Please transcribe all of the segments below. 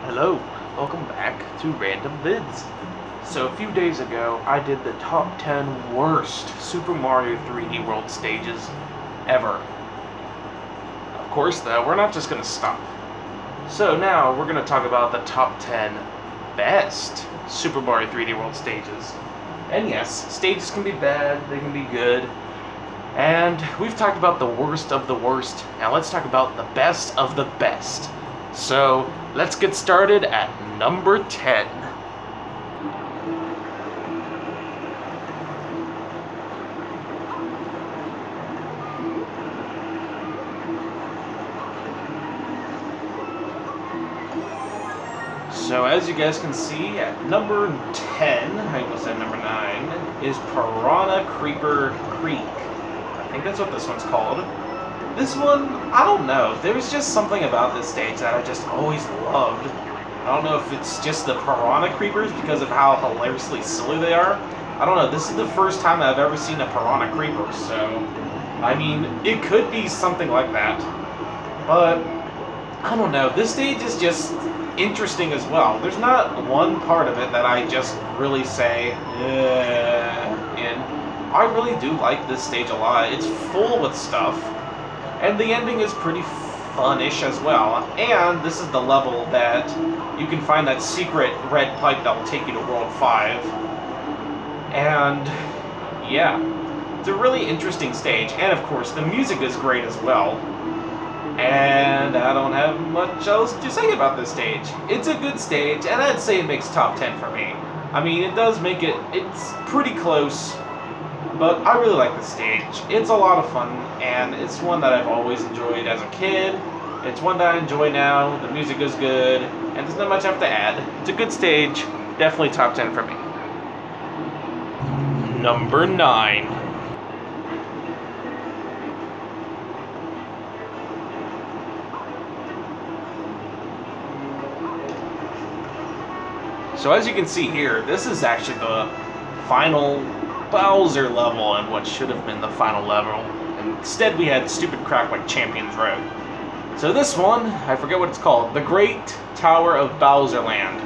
Hello, welcome back to Random Vids. So a few days ago, I did the top 10 worst Super Mario 3D World stages ever. Of course, though, we're not just going to stop. So now, we're going to talk about the top 10 best Super Mario 3D World stages. And yes, stages can be bad, they can be good. And we've talked about the worst of the worst. Now let's talk about the best of the best. So, let's get started at number 10. So, as you guys can see, at number 10, I almost said number 9, is Piranha Creeper Creek. I think that's what this one's called. This one, I don't know. There's just something about this stage that I just always loved. I don't know if it's just the piranha creepers because of how hilariously silly they are. I don't know. This is the first time that I've ever seen a piranha creeper, so I mean, it could be something like that. But I don't know. This stage is just interesting as well. There's not one part of it that I just really say, in. I really do like this stage a lot. It's full with stuff. And the ending is pretty fun-ish as well. And this is the level that you can find that secret red pipe that will take you to World 5. And yeah, it's a really interesting stage. And of course, the music is great as well. And I don't have much else to say about this stage. It's a good stage, and I'd say it makes top 10 for me. I mean, it does make it, it's pretty close. But I really like this stage. It's a lot of fun, and it's one that I've always enjoyed as a kid. It's one that I enjoy now. The music is good, and there's not much I have to add. It's a good stage. Definitely top 10 for me. Number 9. So as you can see here, this is actually the final Bowser level and what should have been the final level. Instead, we had stupid crap like Champions Road. So this one, I forget what it's called, the Great Tower of Bowser Land.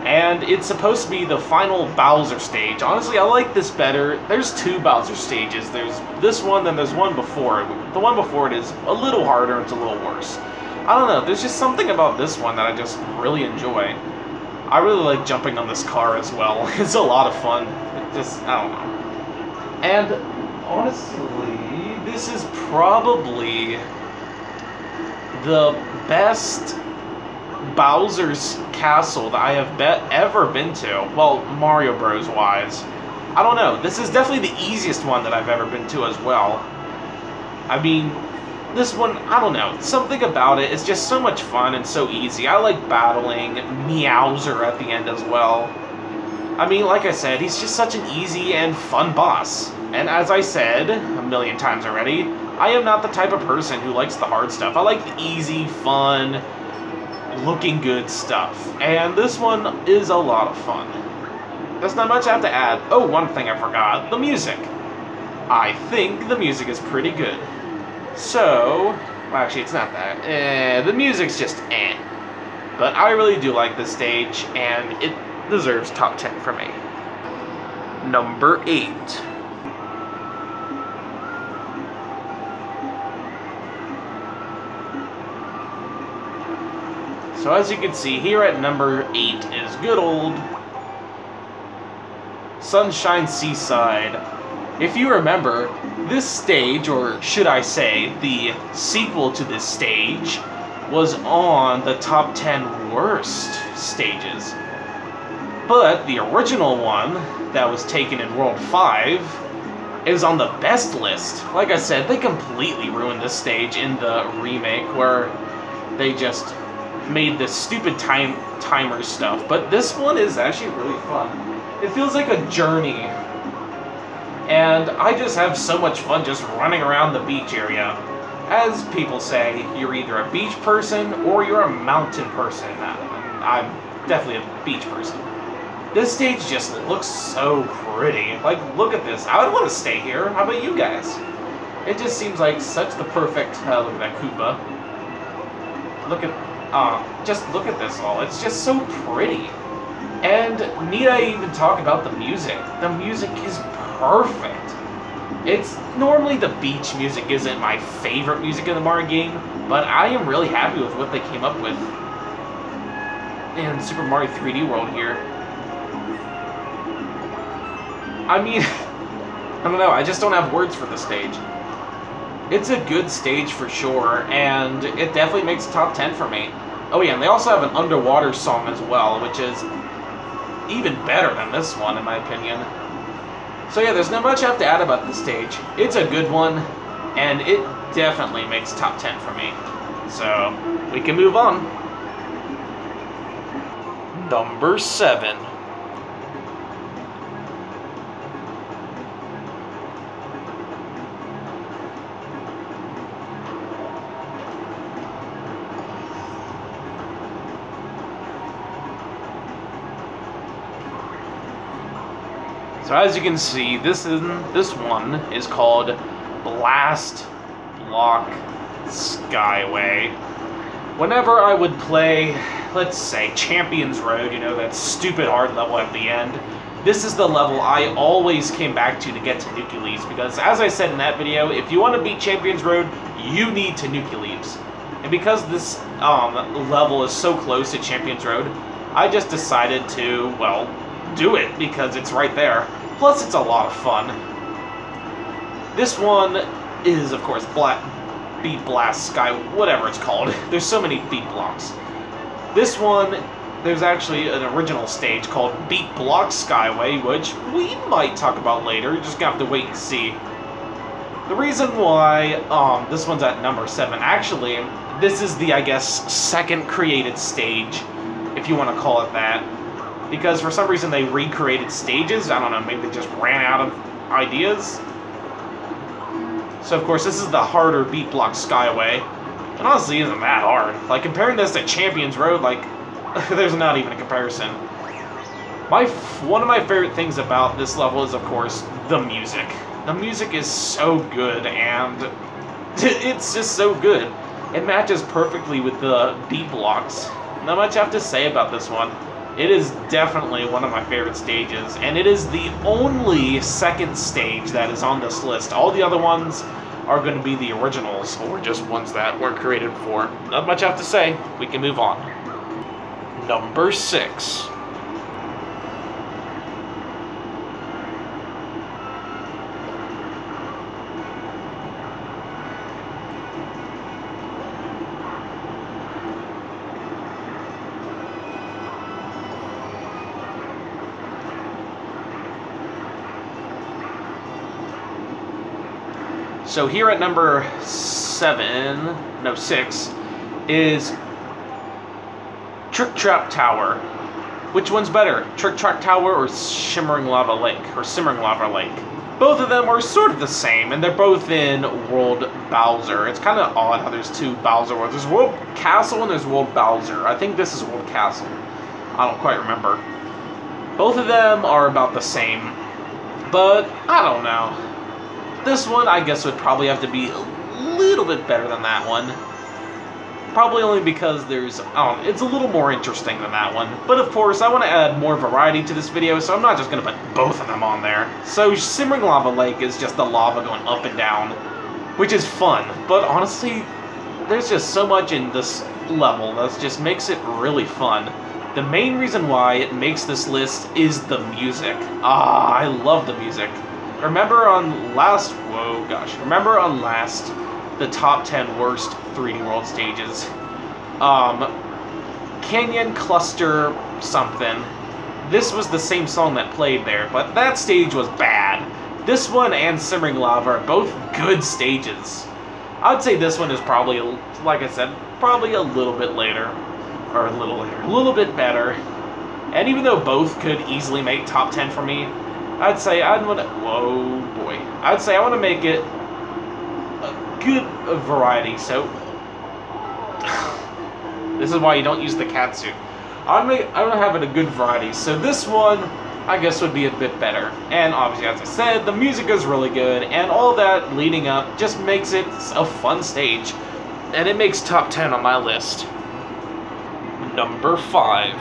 And it's supposed to be the final Bowser stage. Honestly, I like this better. There's two Bowser stages. There's this one, then there's one before it. The one before it is a little harder, it's a little worse. I don't know, there's just something about this one that I just really enjoy. I really like jumping on this car as well. It's a lot of fun. Just, I don't know. And honestly, this is probably the best Bowser's Castle that I have ever been to. Well, Mario Bros. Wise. I don't know. This is definitely the easiest one that I've ever been to as well. I mean, this one, I don't know. Something about it is just so much fun and so easy. I like battling Meowser at the end as well. I mean, like I said, he's just such an easy and fun boss. And as I said a million times already, I am not the type of person who likes the hard stuff. I like the easy, fun, looking good stuff. And this one is a lot of fun. There's not much I have to add. Oh, one thing I forgot. The music. I think the music is pretty good. So, well, actually, it's not that. The music's just eh. But I really do like this stage, and it deserves top 10 for me. Number 8. So as you can see, here at number 8 is good old Sunshine Seaside. If you remember, this stage, or should I say, the sequel to this stage, was on the top 10 worst stages. But the original one that was taken in World 5 is on the best list. Like I said, they completely ruined this stage in the remake where they just made this stupid timer stuff. But this one is actually really fun. It feels like a journey. And I just have so much fun just running around the beach area. As people say, you're either a beach person or you're a mountain person. I'm definitely a beach person. This stage just looks so pretty. Like, look at this. I would want to stay here. How about you guys? It just seems like such the perfect... look at that Koopa. Look at just look at this all. It's just so pretty. And need I even talk about the music? The music is perfect. It's normally the beach music isn't my favorite music in the Mario game, but I am really happy with what they came up with in Super Mario 3D World here. I mean, I don't know, I just don't have words for the stage. It's a good stage for sure, and it definitely makes top 10 for me. Oh yeah, and they also have an underwater song as well, which is even better than this one, in my opinion. So yeah, there's not much I have to add about this stage. It's a good one, and it definitely makes top 10 for me. So, we can move on. Number 7. So as you can see, this one is called Blast Block Skyway. Whenever I would play, let's say, Champions Road, you know, that stupid hard level at the end, this is the level I always came back to get to Nucleus, because as I said in that video, if you want to beat Champions Road, you need to Nucleus. And because this level is so close to Champions Road, I just decided to, well, do it because it's right there. Plus, it's a lot of fun. This one is, of course, Beat Blast Sky, whatever it's called. There's so many beat blocks. This one, there's actually an original stage called Beat Block Skyway, which we might talk about later. You're just gonna have to wait and see. The reason why this one's at number 7, actually, this is the, I guess, second created stage, if you want to call it that. Because for some reason they recreated stages. I don't know, maybe they just ran out of ideas. So of course this is the harder Beat Block Skyway. And honestly isn't that hard. Like comparing this to Champions Road, like there's not even a comparison. One of my favorite things about this level is of course the music. The music is so good and it's just so good. It matches perfectly with the beat blocks. Not much I have to say about this one. It is definitely one of my favorite stages, and it is the only second stage that is on this list. All the other ones are going to be the originals, or just ones that were created before. Not much I have to say. We can move on. Number 6. So here at number 6, is Trick Trap Tower. Which one's better, Trick Trap Tower or Shimmering Lava Lake? Both of them are sort of the same, and they're both in World Bowser. It's kind of odd how there's two Bowser worlds. There's World Castle and there's World Bowser. I think this is World Castle. I don't quite remember. Both of them are about the same, but I don't know. This one, I guess, would probably have to be a little bit better than that one. Probably only because it's a little more interesting than that one. But of course, I want to add more variety to this video, so I'm not just going to put both of them on there. So Simmering Lava Lake is just the lava going up and down, which is fun. But honestly, there's just so much in this level that just makes it really fun. The main reason why it makes this list is the music. I love the music. Remember on last, the top 10 worst 3D World stages. Canyon Cluster something. This was the same song that played there, but that stage was bad. This one and Simmering Lava are both good stages. I would say this one is probably, like I said, probably a little bit later. Or a little bit better. And even though both could easily make top 10 for me, I'd say I want to make it a good variety. So this is why you don't use the cat suit. I'm gonna have it a good variety. So this one, I guess, would be a bit better. And obviously, as I said, the music is really good, and all that leading up just makes it a fun stage, and it makes top 10 on my list. Number 5.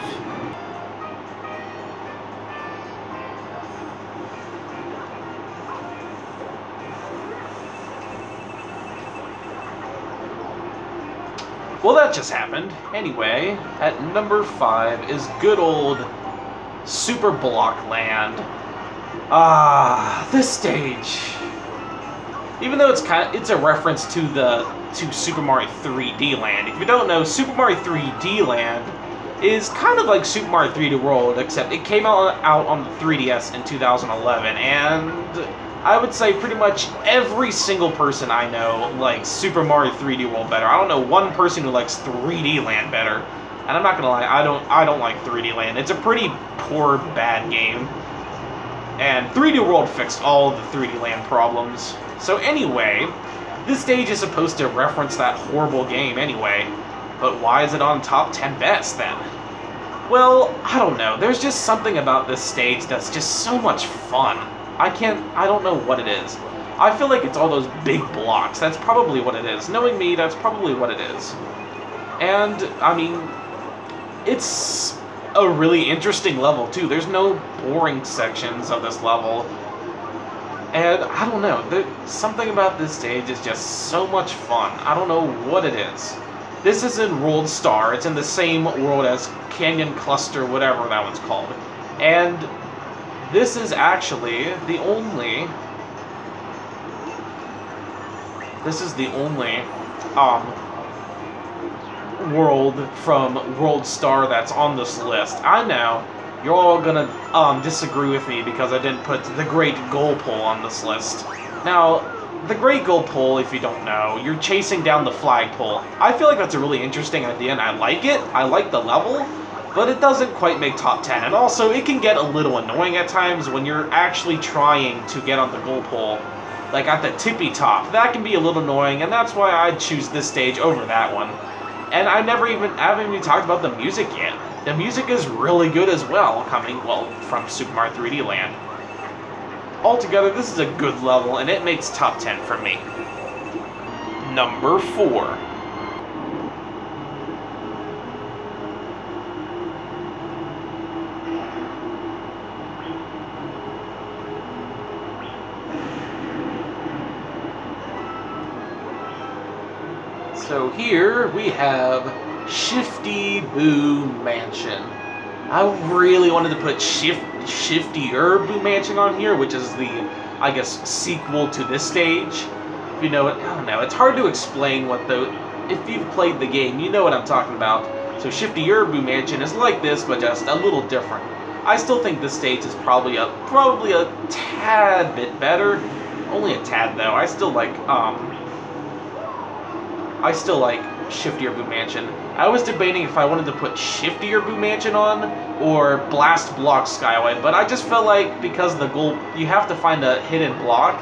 Well, that just happened. Anyway, at number 5 is good old Super Block Land. This stage. Even though it's a reference to Super Mario 3D Land. If you don't know, Super Mario 3D Land is kind of like Super Mario 3D World, except it came out on the 3DS in 2011, and I would say pretty much every single person I know likes Super Mario 3D World better. I don't know one person who likes 3D Land better. And I'm not gonna lie, I don't like 3D Land. It's a pretty poor, bad game. And 3D World fixed all of the 3D Land problems. So anyway, this stage is supposed to reference that horrible game anyway. But why is it on top 10 best then? Well, I don't know. There's just something about this stage that's just so much fun. I don't know what it is. I feel like it's all those big blocks. That's probably what it is. Knowing me, that's probably what it is. And, I mean, it's a really interesting level, too. There's no boring sections of this level. And, I don't know. Something about this stage is just so much fun. I don't know what it is. This is in World Star. It's in the same world as Canyon Cluster, whatever that one's called. And this is actually the only... This is the only world from World Star that's on this list. I know you're all gonna disagree with me because I didn't put the Great Goal Pole on this list. Now, the Great Goal Pole, if you don't know, you're chasing down the flagpole. I feel like that's a really interesting idea and I like it. I like the level, but it doesn't quite make top 10. And also, it can get a little annoying at times when you're actually trying to get on the goal pole, like at the tippy top. That can be a little annoying, and that's why I'd choose this stage over that one. And I haven't even talked about the music yet. The music is really good as well, from Super Mario 3D Land. Altogether, this is a good level, and it makes top 10 for me. Number 4. So here we have Shifty Boo Mansion. I really wanted to put Shiftier Boo Mansion on here, which is the, I guess, sequel to this stage. If you know it, I don't know. It's hard to explain if you've played the game, you know what I'm talking about. So Shiftier Boo Mansion is like this, but just a little different. I still think this stage is probably a tad bit better. Only a tad though. I still like Shiftier Boo Mansion. I was debating if I wanted to put Shiftier Boo Mansion on or Blast Block Skyway, but I just felt like because the goal, you have to find a hidden block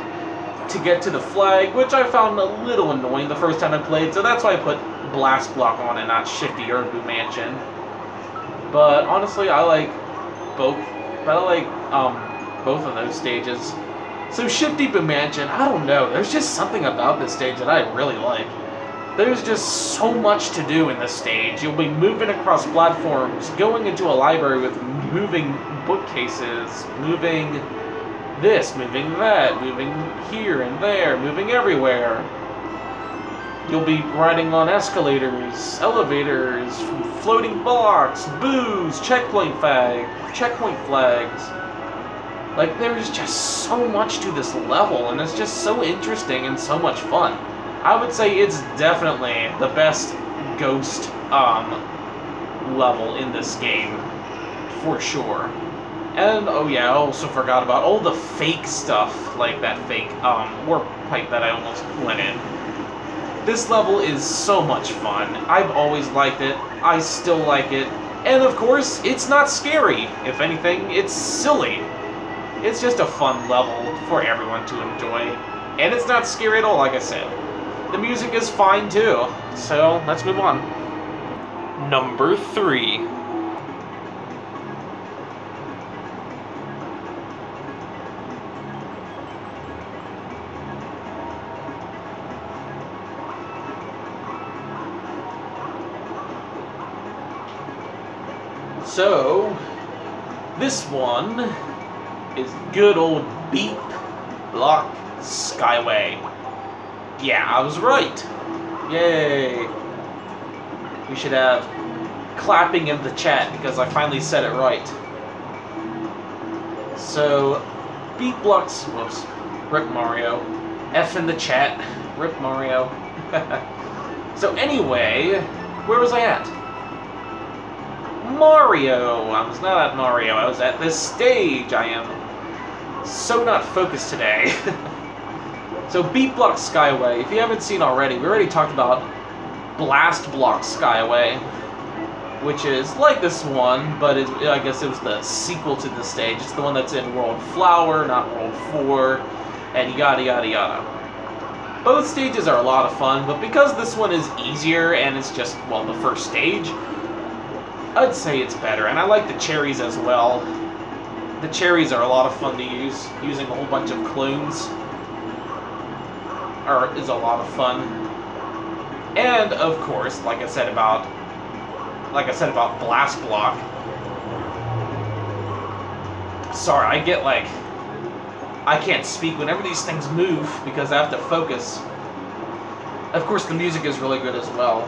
to get to the flag, which I found a little annoying the first time I played, so that's why I put Blast Block on and not Shiftier Boo Mansion. But honestly, I like both. Both of those stages. So Shifty Boo Mansion, I don't know. There's just something about this stage that I really like. There's just so much to do in this stage. You'll be moving across platforms, going into a library with moving bookcases, moving this, moving that, moving here and there, moving everywhere. You'll be riding on escalators, elevators, floating blocks, boos, checkpoint flags. Like, there's just so much to this level, and it's just so interesting and so much fun. I would say it's definitely the best ghost level in this game, for sure. And, oh yeah, I also forgot about all the fake stuff, like that fake warp pipe that I almost went in. This level is so much fun. I've always liked it. I still like it. And of course, it's not scary. If anything, it's silly. It's just a fun level for everyone to enjoy. And it's not scary at all, like I said. The music is fine too. So, let's move on. Number 3. So, this one is good old Beep Block Skyway. Yeah, I was right. Yay. We should have clapping in the chat because I finally said it right. So, Beep Blocks, whoops, Rip Mario. F in the chat, Rip Mario. So anyway, where was I at? Mario! I was not at Mario, I was at this stage. I am so not focused today. So Beep Block Skyway, if you haven't seen already, we already talked about Blast Block Skyway, which is like this one, but I guess it was the sequel to this stage. It's the one that's in World Flower, not World 4, and yada yada yada. Both stages are a lot of fun, but because this one is easier and it's just, well, the first stage, I'd say it's better. And I like the cherries as well. The cherries are a lot of fun to use. Using a whole bunch of clones is a lot of fun. And of course, like I said about Blast Block. Sorry, I can't speak whenever these things move because I have to focus. Of course, the music is really good as well.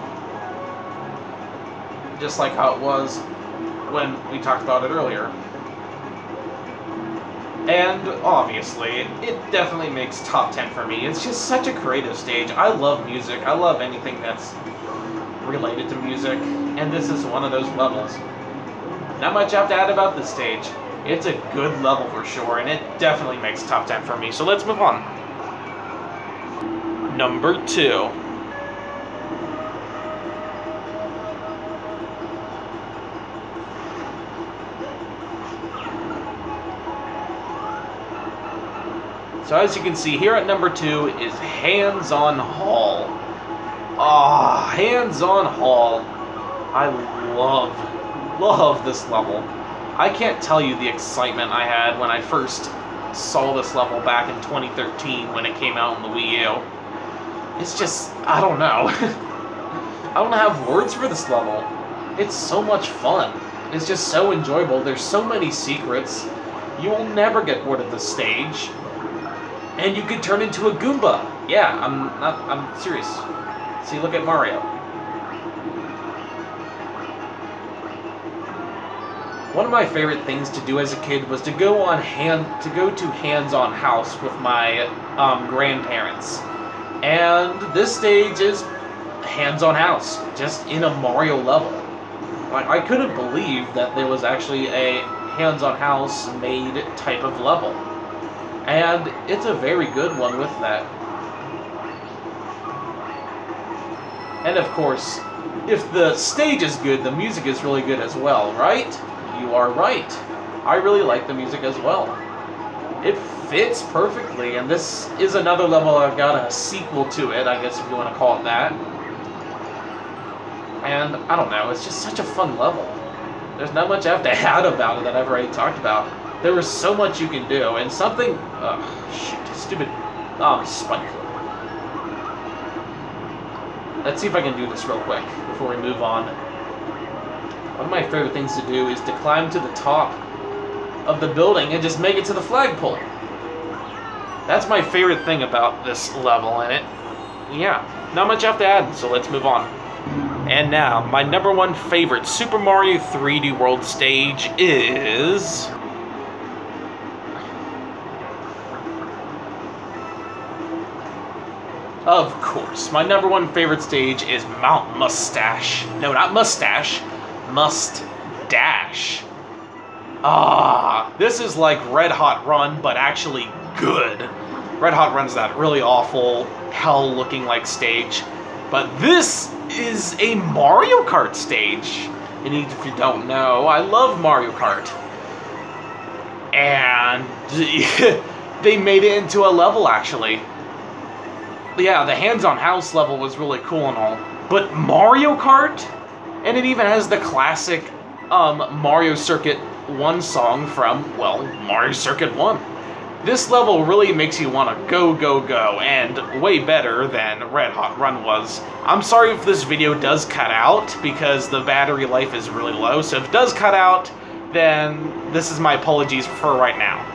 Just like how it was when we talked about it earlier. And obviously, it definitely makes top 10 for me. It's just such a creative stage. I love music. I love anything that's related to music. And this is one of those levels. Not much I have to add about this stage. It's a good level for sure, and it definitely makes top 10 for me. So let's move on. Number 2. So as you can see, here at number 2 is Hands-on Hall. Ah, Hands-on Hall. I love this level. I can't tell you the excitement I had when I first saw this level back in 2013 when it came out on the Wii U. It's just, I don't know. I don't have words for this level. It's so much fun. It's just so enjoyable. There's so many secrets. You will never get bored of this stage. And you could turn into a Goomba. Yeah, I'm serious. See, look at Mario. One of my favorite things to do as a kid was to go to Hands-on House with my grandparents. And this stage is Hands-on House, just in a Mario level. Like, I couldn't believe that there was actually a Hands-on House made type of level. And it's a very good one with that. And of course, if the stage is good, the music is really good as well, right? You are right. I really like the music as well. It fits perfectly, and this is another level I've got a sequel to it, I guess if you want to call it that. And, I don't know, it's just such a fun level. There's not much I have to add about it that I've already talked about. There is so much you can do, and something... shoot, stupid... spike. Let's see if I can do this real quick before we move on. One of my favorite things to do is to climb to the top of the building and just make it to the flagpole. That's my favorite thing about this level, and yeah, not much I have to add, so let's move on. And now, my number 1 favorite Super Mario 3D World stage is... Of course, my number 1 favorite stage is Mount Mustache. No, not Mustache. Must-Dash. Ah, this is like Red Hot Run, but actually good. Red Hot Run's that really awful, hell-looking like stage. But this is a Mario Kart stage. And if you don't know, I love Mario Kart. And they made it into a level, actually. Yeah, the Hands-on House level was really cool and all. But Mario Kart? And it even has the classic Mario Circuit 1 song from, well, Mario Circuit 1. This level really makes you want to go, go, go, and way better than Red Hot Run was. I'm sorry if this video does cut out, because the battery life is really low, so if it does cut out, then this is my apologies for right now.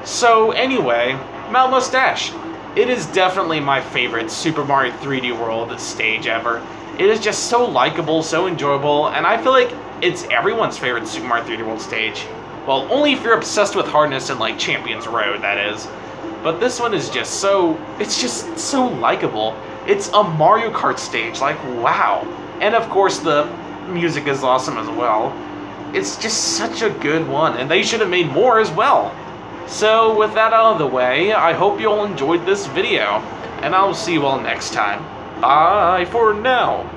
So anyway, Mount Mustache. It is definitely my favorite Super Mario 3D World stage ever. It is just so likable, so enjoyable, and I feel like it's everyone's favorite Super Mario 3D World stage. Well, only if you're obsessed with hardness and like Champions Road, that is. But this one is just so, it's just so likable. It's a Mario Kart stage, like wow. And of course the music is awesome as well. It's just such a good one, and they should have made more as well. So with that out of the way, I hope you all enjoyed this video, and I'll see you all next time. Bye for now.